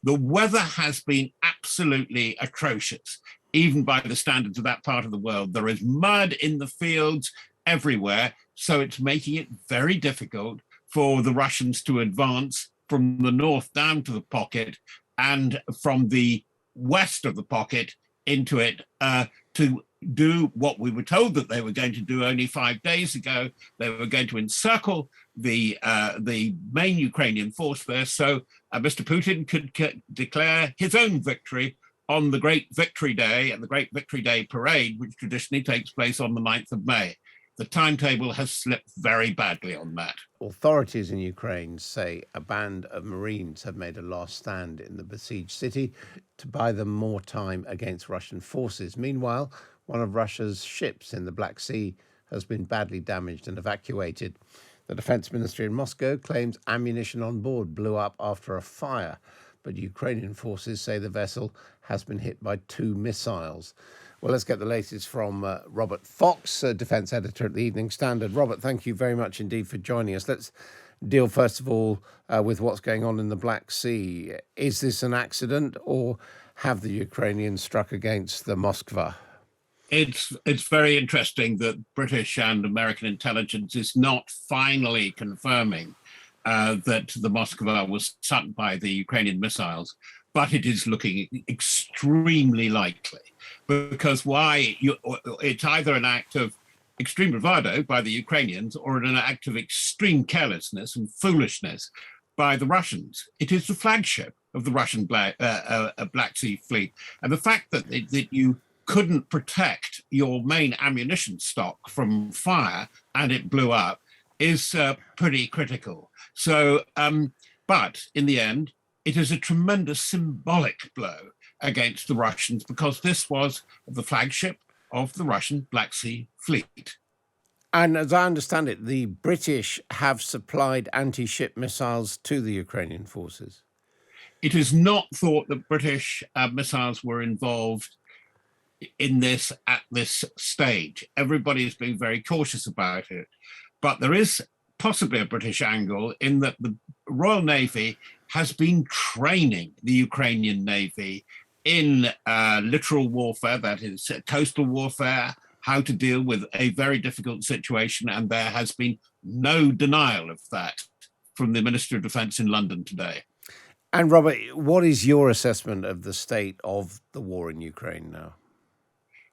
The weather has been absolutely atrocious, even by the standards of that part of the world. There is mud in the fields everywhere, so it's making it very difficult for the Russians to advance from the north down to the pocket and from the west of the pocket into it to do what we were told that they were going to do only 5 days ago. They were going to encircle the main Ukrainian force there, so Mr. Putin could declare his own victory on the Great Victory Day and the Great Victory Day parade, which traditionally takes place on the 9th of May. The timetable has slipped very badly on that. Authorities in Ukraine say a band of Marines have made a last stand in the besieged city to buy them more time against Russian forces. Meanwhile, one of Russia's ships in the Black Sea has been badly damaged and evacuated. The Defense Ministry in Moscow claims ammunition on board blew up after a fire, but Ukrainian forces say the vessel has been hit by 2 missiles. Well, let's get the latest from Robert Fox, defence editor at the Evening Standard. Robert, thank you very much indeed for joining us. Let's deal first of all with what's going on in the Black Sea. Is this an accident, or have the Ukrainians struck against the Moskva? It's very interesting that British and American intelligence is not finally confirming that the Moskva was sunk by the Ukrainian missiles, but it is looking extremely likely. Because it's either an act of extreme bravado by the Ukrainians or an act of extreme carelessness and foolishness by the Russians. It is the flagship of the Russian Black Sea Fleet. And the fact that you couldn't protect your main ammunition stock from fire and it blew up is pretty critical. So, but in the end, it is a tremendous symbolic blow against the Russians, because this was the flagship of the Russian Black Sea Fleet. And as I understand it, the British have supplied anti-ship missiles to the Ukrainian forces. It is not thought that British missiles were involved in this at this stage. Everybody has been very cautious about it. But there is possibly a British angle in that the Royal Navy has been training the Ukrainian Navy in littoral warfare, that is coastal warfare, how to deal with a very difficult situation. And there has been no denial of that from the Minister of Defence in London today. And Robert, what is your assessment of the state of the war in Ukraine now?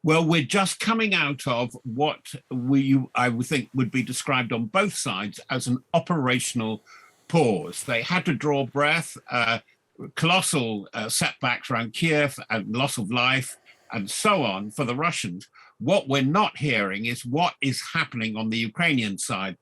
Well, we're just coming out of what I would think would be described on both sides as an operational pause. They had to draw breath. Colossal setbacks around Kiev and loss of life and so on for the Russians. What we're not hearing is what is happening on the Ukrainian side,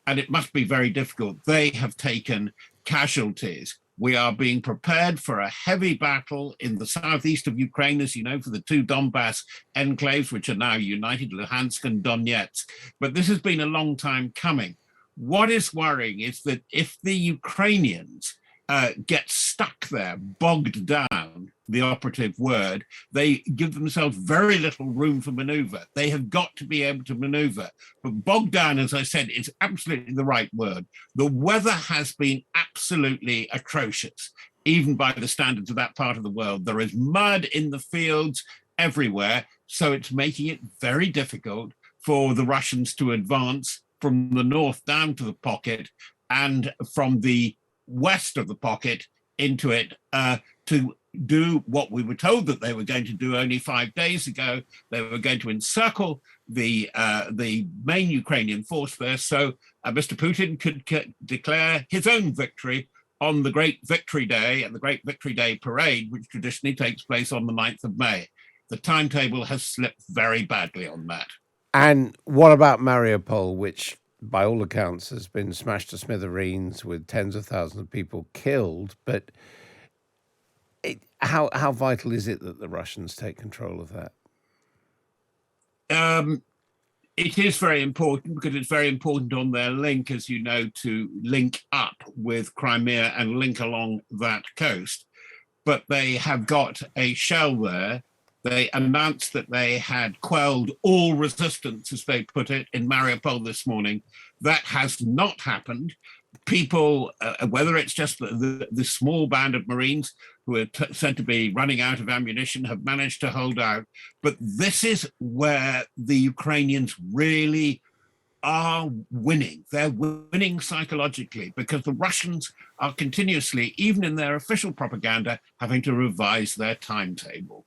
and it must be very difficult. They have taken casualties. We are being prepared for a heavy battle in the southeast of Ukraine, as you know, for the 2 Donbass enclaves, which are now united, Luhansk and Donetsk. But this has been a long time coming. What is worrying is that if the Ukrainians get stuck there, bogged down, the operative word, they give themselves very little room for maneuver. They have got to be able to maneuver. But bogged down, as I said, is absolutely the right word. The weather has been absolutely atrocious, even by the standards of that part of the world. There is mud in the fields everywhere, so it's making it very difficult for the Russians to advance from the north down to the pocket and from the west of the pocket into it to do what we were told that they were going to do only 5 days ago. They were going to encircle the main Ukrainian force there, so Mr. Putin could declare his own victory on the Great Victory Day and the Great Victory Day parade, which traditionally takes place on the 9th of May. The timetable has slipped very badly on that. And what about Maripole, which by all accounts has been smashed to smithereens with tens of thousands of people killed? But how vital is it that the Russians take control of that? It is very important, because it's very important on their link, as you know, to link up with Crimea and link along that coast. But they have got a shell there. They announced that they had quelled all resistance, as they put it, in Maripole this morning. That has not happened. people, whether it's just the small band of Marines who are said to be running out of ammunition, have managed to hold out. But this is where the Ukrainians really are winning. They're winning psychologically because the Russians are continuously, even in their official propaganda, having to revise their timetable.